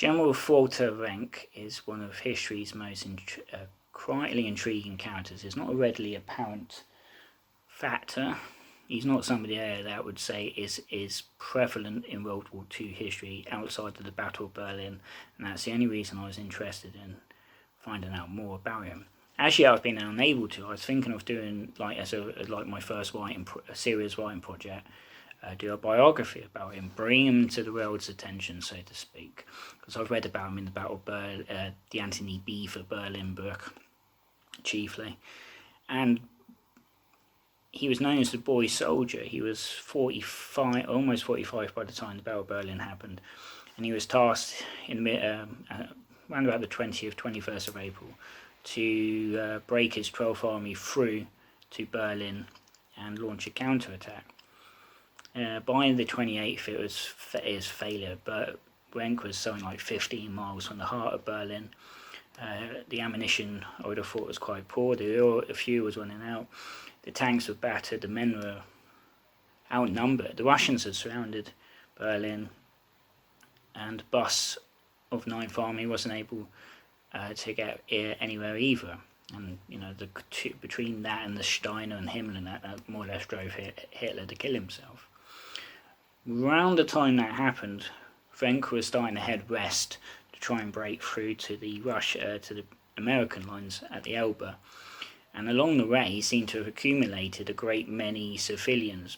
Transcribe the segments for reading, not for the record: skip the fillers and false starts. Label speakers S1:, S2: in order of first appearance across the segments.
S1: General Walther Wenck is one of history's most quietly intriguing characters. He's not a readily apparent factor. He's not somebody that I would say is prevalent in World War II history outside of the Battle of Berlin, and that's the only reason I was interested in finding out more about him. Actually, I've been unable to. I was thinking of doing my first serious writing project, do a biography about him, bring him to the world's attention, so to speak, because I've read about him in the Battle of Berlin, the Anthony Beevor Berlin book, chiefly, and he was known as the boy soldier. He was 45, almost 45 by the time the Battle of Berlin happened, and he was tasked in around about the 21st of April to break his 12th Army through to Berlin and launch a counterattack. By the 28th, it was his failure, but Wenck was something like 15 miles from the heart of Berlin. The ammunition, I would have thought, was quite poor. The fuel was running out. The tanks were battered. The men were outnumbered. The Russians had surrounded Berlin, and the bus of 9th Army wasn't able to get anywhere either. And between that and the Steiner and Himmler, that more or less drove Hitler to kill himself. Around the time that happened, Wenck was starting to head west to try and break through to the American lines at the Elbe. And along the way, he seemed to have accumulated a great many civilians.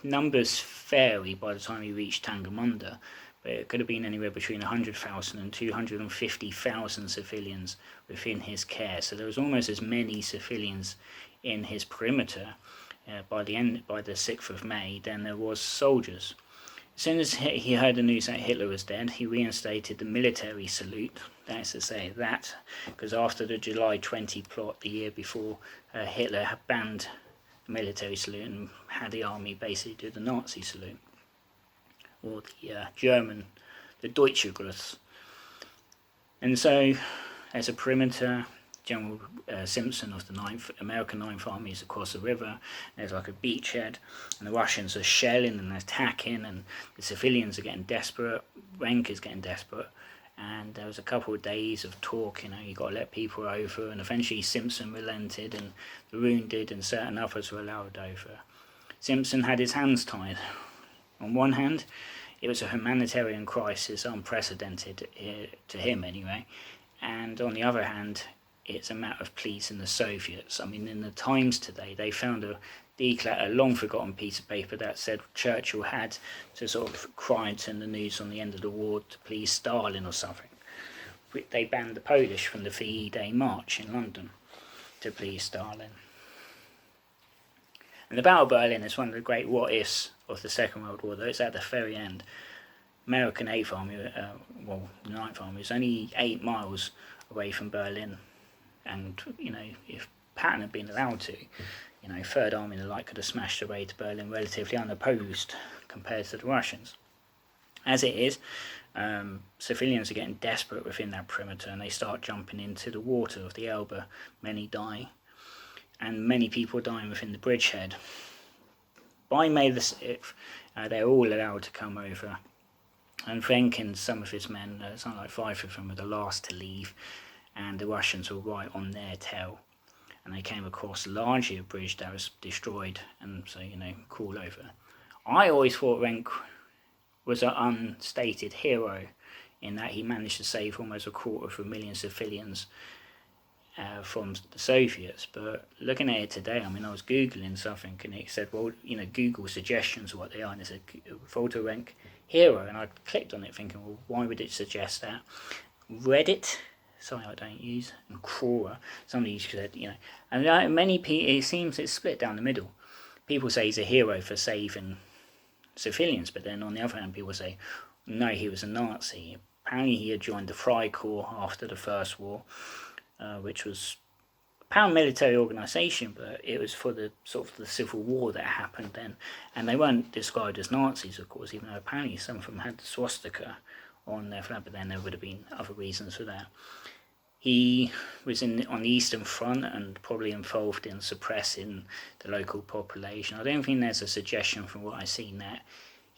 S1: Numbers vary by the time he reached Tangermunde, but it could have been anywhere between 100,000 and 250,000 civilians within his care. So there was almost as many civilians in his perimeter by the 6th of May than there was soldiers. As soon as he heard the news that Hitler was dead, he reinstated the military salute. That's to say that, because after the July 20 plot the year before, Hitler had banned the military salute and had the army basically do the Nazi salute, or the German, the Deutsche Gruß. And so, as a perimeter, General Simpson of the American 9th Army is across the river. There's like a beachhead, and the Russians are shelling and attacking, and the civilians are getting desperate. Wenck is getting desperate, and there was a couple of days of talk. You got to let people over, and eventually Simpson relented, and the wounded and certain others were allowed over. Simpson had his hands tied. On one hand, it was a humanitarian crisis, unprecedented to him anyway, and on the other hand, it's a matter of pleasing the Soviets. I mean, in the Times today, they found a long forgotten piece of paper that said Churchill had to sort of cry and turn the news on the end of the war to please Stalin or something. They banned the Polish from the VE Day March in London to please Stalin. And the Battle of Berlin is one of the great what-ifs of the Second World War, though it's at the very end. American 8th Army, the 9th Army, was only 8 miles away from Berlin. And, if Patton had been allowed to, 3rd Army and the like could have smashed their way to Berlin relatively unopposed compared to the Russians. As it is, civilians are getting desperate within that perimeter, and they start jumping into the water of the Elbe. Many die, and many people dying within the bridgehead. By May the 6th, they're all allowed to come over, and Wenck and some of his men, something like 5 of them, were the last to leave, and the Russians were right on their tail, and they came across largely a bridge that was destroyed, and so, crawl over. I always thought Wenck was an unstated hero in that he managed to save almost 250,000 civilians from the Soviets, but looking at it today, I was Googling something, and it said, Google suggestions of what they are, and it said, Walther Wenck, hero, and I clicked on it thinking, well, why would it suggest that? Reddit, something I don't use, and Quora, somebody said, and many people, it seems it's split down the middle. People say he's a hero for saving civilians, but then on the other hand, people say, no, he was a Nazi. Apparently he had joined the Freikorps after the First War, which was a paramilitary organisation, but it was for the sort of the civil war that happened then, and they weren't described as Nazis, of course, even though apparently some of them had the swastika on their flag, but then there would have been other reasons for that. He was on the Eastern Front and probably involved in suppressing the local population. I don't think there's a suggestion from what I've seen that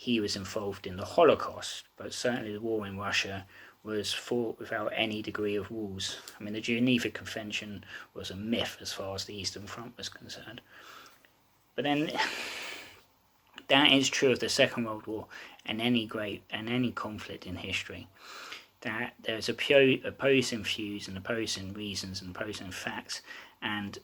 S1: he was involved in the Holocaust, but certainly the war in Russia was fought without any degree of rules. I mean, the Geneva Convention was a myth as far as the Eastern Front was concerned. But then, that is true of the Second World War and any conflict in history. That there's opposing views and opposing reasons and opposing facts, and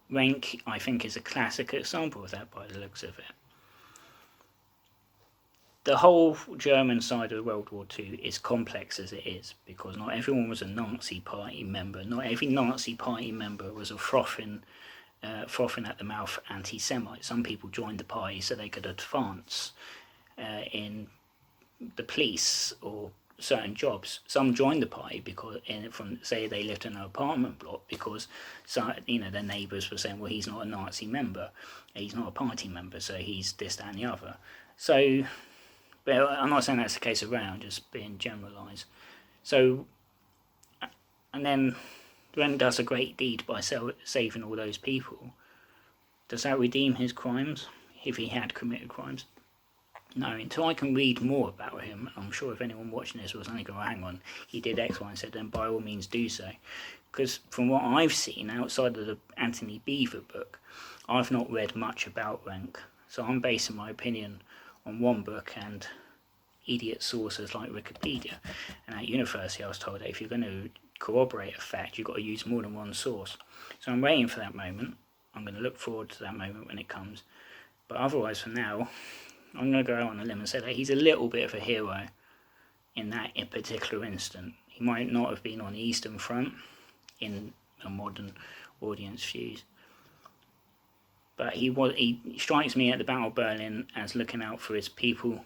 S1: Wenck, I think, is a classic example of that by the looks of it. The whole German side of World War II is complex as it is, because not everyone was a Nazi party member. Not every Nazi party member was a frothing at the mouth anti-Semite. Some people joined the party so they could advance in the police or certain jobs. Some joined the party because say they lived in an apartment block because their neighbours were saying, well, he's not a Nazi member, he's not a party member, so he's this, that and the other. So, but I'm not saying that's the case around, just being generalised. So, and then Wenck does a great deed by saving all those people. Does that redeem his crimes, if he had committed crimes? No, until I can read more about him. I'm sure if anyone watching this was only going, hang on, he did X, Y, and Z, then by all means do so. Because from what I've seen, outside of the Anthony Beevor book, I've not read much about Wenck. So I'm basing my opinion on one book and idiot sources like Wikipedia. And at university I was told that if you're going to corroborate a fact, you've got to use more than one source. So I'm waiting for that moment. I'm going to look forward to that moment when it comes. But otherwise, for now, I'm going to go out on a limb and say that he's a little bit of a hero in that particular instant. He might not have been on the Eastern Front in a modern audience views, but he strikes me at the Battle of Berlin as looking out for his people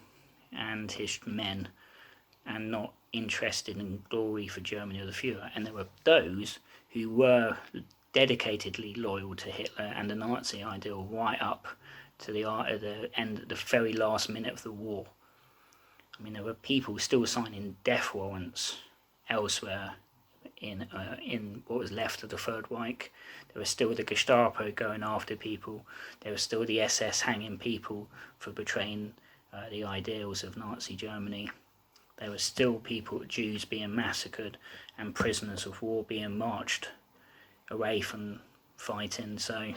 S1: and his men, and not interested in glory for Germany or the Führer. And there were those who were dedicatedly loyal to Hitler and the Nazi ideal right up to the end, the very last minute of the war. I mean, there were people still signing death warrants elsewhere in what was left of the Third Reich. There was still the Gestapo going after people. There was still the SS hanging people for betraying the ideals of Nazi Germany. There were still Jews being massacred and prisoners of war being marched away from fighting. So,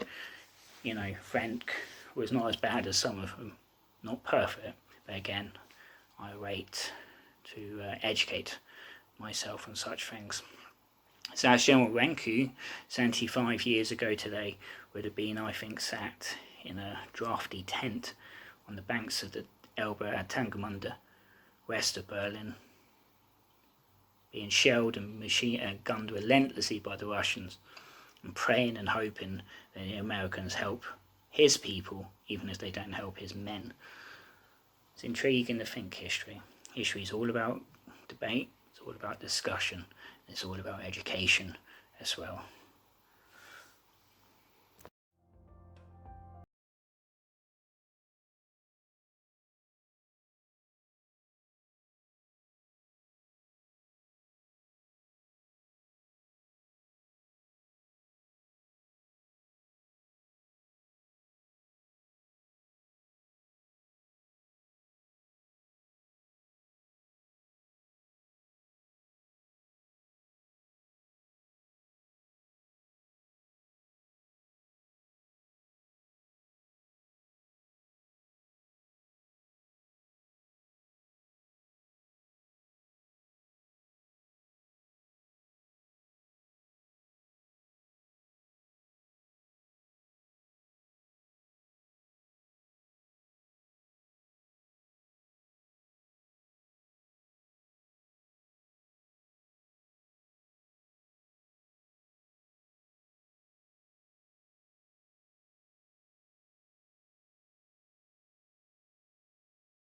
S1: Wenck was not as bad as some of them. Not perfect, but again, I rate to educate myself on such things. So that's General Wenck, who 75 years ago today would have been, I think, sat in a drafty tent on the banks of the Elbe at Tangermunde, west of Berlin, being shelled and gunned relentlessly by the Russians, and praying and hoping that the Americans help his people, even if they don't help his men. It's intriguing to think history. History is all about debate, it's all about discussion, it's all about education as well.